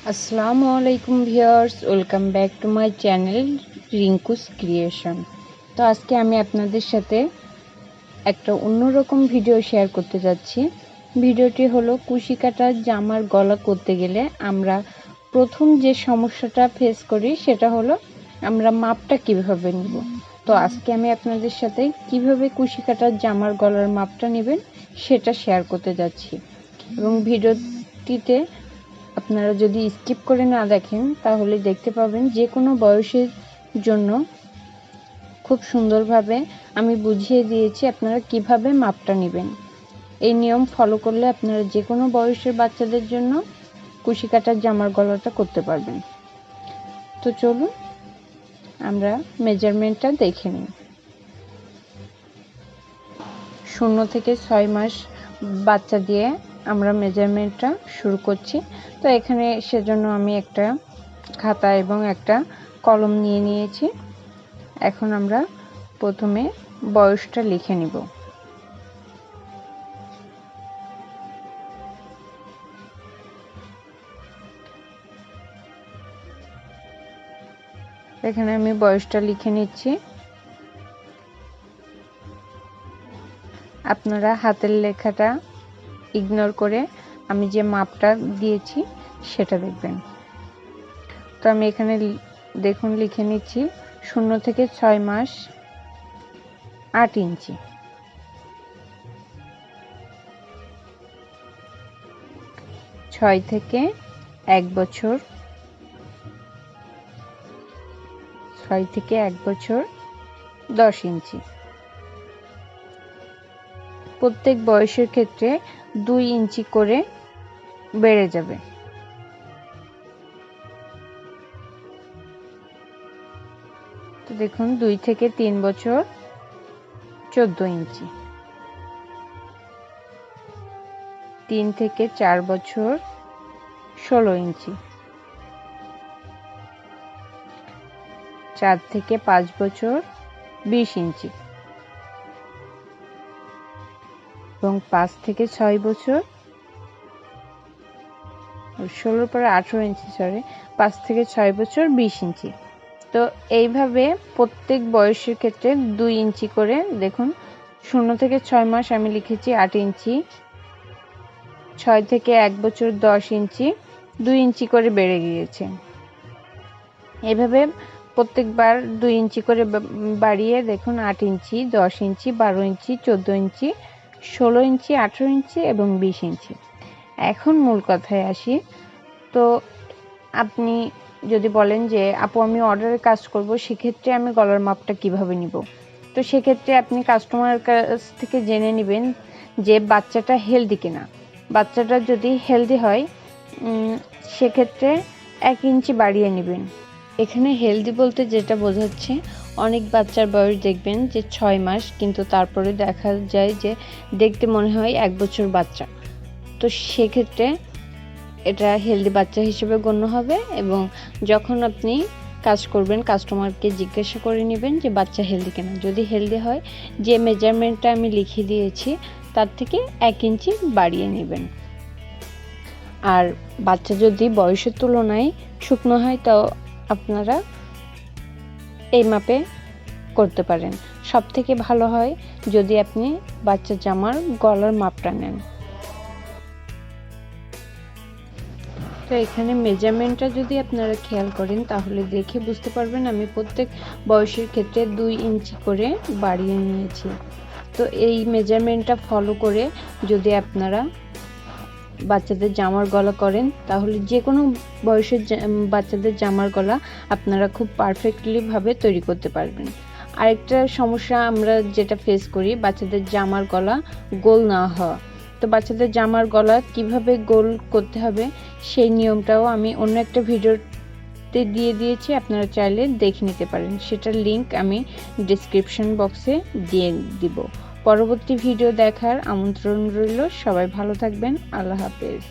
আসসালামু আলাইকুম viewers, welcome back to my channel Rinku's creation. তো আজকে আমি আপনাদের সাথে একটা অন্যরকম ভিডিও শেয়ার করতে যাচ্ছি। ভিডিওটি হলো কুশি কাটা জামার গলা করতে গেলে আমরা প্রথম যে সমস্যাটা ফেস করি সেটা হলো আমরা মাপটা কিভাবে নিব। তো আজকে আমি আপনাদের সাথে কিভাবে কুশি কাটা জামার গলার মাপটা নেবেন সেটা শেয়ার করতে যাচ্ছি। এবং ভিডিওটিতে আপনারা যদি স্কিপ করে না দেখেন তাহলে দেখতে পাবেন যে কোনো বয়সের জন্য খুব সুন্দরভাবে আমি বুঝিয়ে দিয়েছি আপনারা কিভাবে মাপটা নেবেন। এই নিয়ম ফলো করলে আপনারা যে কোনো বয়সের বাচ্চাদের জন্য কুশি কাটার জামার গলাটা করতে পারবেন। তো চলুন আমরা মেজারমেন্টটা দেখে নিই। 0 থেকে 6 মাস বাচ্চা দিয়ে আমরা মেজারমেন্টটা শুরু করছি। তো এখানে সেজন্য আমি একটা খাতা এবং একটা কলম নিয়ে নিয়েছি। এখন আমরা প্রথমে বয়সটা লিখে নিব। এখানে আমি বয়সটা লিখে নিচ্ছি। আপনারা হাতের লেখাটা ইগনোর করে আমি যে মাপটা দিয়েছি সেটা দেখবেন। তো আমি এখানে দেখুন লিখে নিচ্ছি 0 থেকে 6 মাস 8 ইঞ্চি, 6 থেকে 1 বছর, 6 থেকে 1 বছর 10 ইঞ্চি। প্রত্যেক বয়সের ক্ষেত্রে 2 ইঞ্চি করে বেড়ে যাবে। তো দেখুন 2 থেকে 3 বছর 14 ইঞ্চি, 3 থেকে 4 বছর 16 ইঞ্চি, 4 থেকে 5 বছর 20 ইঞ্চি এবং 5 থেকে 6 বছর 16 পরে 18 ইঞ্চি 5 থেকে 6 বছর 20 ইঞ্চি। তো এইভাবে প্রত্যেক বয়সের ক্ষেত্রে 2 ইঞ্চি করে দেখুন 0 থেকে 6 মাস আমি লিখেছি 8 ইঞ্চি, 6 থেকে 1 বছর 10 ইঞ্চি, 2 ইঞ্চি করে বেড়ে গিয়েছে। এভাবে প্রত্যেকবার 2 ইঞ্চি করে বাড়িয়ে দেখুন 8 ইঞ্চি, 10 ইঞ্চি, 12 ইঞ্চি, 14 ইঞ্চি, 16 ইঞ্চি, 18 ইঞ্চি এবং 20 ইঞ্চি। এখন মূল কথায় আসি। তো আপনি যদি বলেন যে আপু আমি অর্ডারে কাজ করব, সেক্ষেত্রে আমি গলার মাপটা কিভাবে নিব? তো সেক্ষেত্রে আপনি কাস্টমারের কাছ থেকে জেনে নেবেন যে বাচ্চাটা হেলদি কিনা। বাচ্চাটা যদি হেলদি হয় সেক্ষেত্রে 1 ইঞ্চি বাড়িয়ে নেবেন। এখানে হেলদি বলতে যেটা বোঝাচ্ছে, অনেক বাচ্চার বয়স দেখবেন যে 6 মাস, কিন্তু তারপরে দেখা যায় যে দেখতে মনে হয় 1 বছর বাচ্চা। তো সেক্ষেত্রে এটা হেলদি বাচ্চা হিসেবে গণ্য হবে। এবং যখন আপনি কাজ করবেন কাস্টমারকে জিজ্ঞাসা করে নেবেন যে বাচ্চা হেলদি কিনা। যদি হেলদি হয়, যে মেজারমেন্টটা আমি লিখে দিয়েছি তার থেকে 1 ইঞ্চি বাড়িয়ে নেবেন। আর বাচ্চা যদি বয়সের তুলনায় শুকনো হয় তো আপনারা এই মাপে করতে পারেন। সব থেকে ভালো হয় যদি আপনি বাচ্চা জামার গলার মাপটা নেন। তো এখানে মেজারমেন্টটা যদি আপনারা খেয়াল করেন তাহলে দেখে বুঝতে পারবেন আমি প্রত্যেক বয়সের ক্ষেত্রে 2 ইঞ্চি করে বাড়িয়ে নিয়েছি। তো এই মেজারমেন্টটা ফলো করে যদি আপনারা বাচ্চাদের জামার গলা করেন তাহলে যে কোনো বয়সের বাচ্চাদের জামার গলা আপনারা খুব পারফেক্টলি ভাবে তৈরি করতে পারবেন। আরেকটা সমস্যা আমরা যেটা ফেস করি, বাচ্চাদের জামার গলা গোল না হওয়া। তো বাচ্চাদের জামার গলা কিভাবে গোল করতে হবে সেই নিয়মটাও আমি অন্য একটা ভিডিওতে দিয়ে দিয়েছি, আপনারা চাইলে দেখে নিতে পারেন। সেটার লিংক আমি ডেসক্রিপশন বক্সে দিয়ে দিব। পরবর্তী ভিডিও দেখার আমন্ত্রণ রইল। সবাই ভালো থাকবেন। আল্লাহ হাফেজ।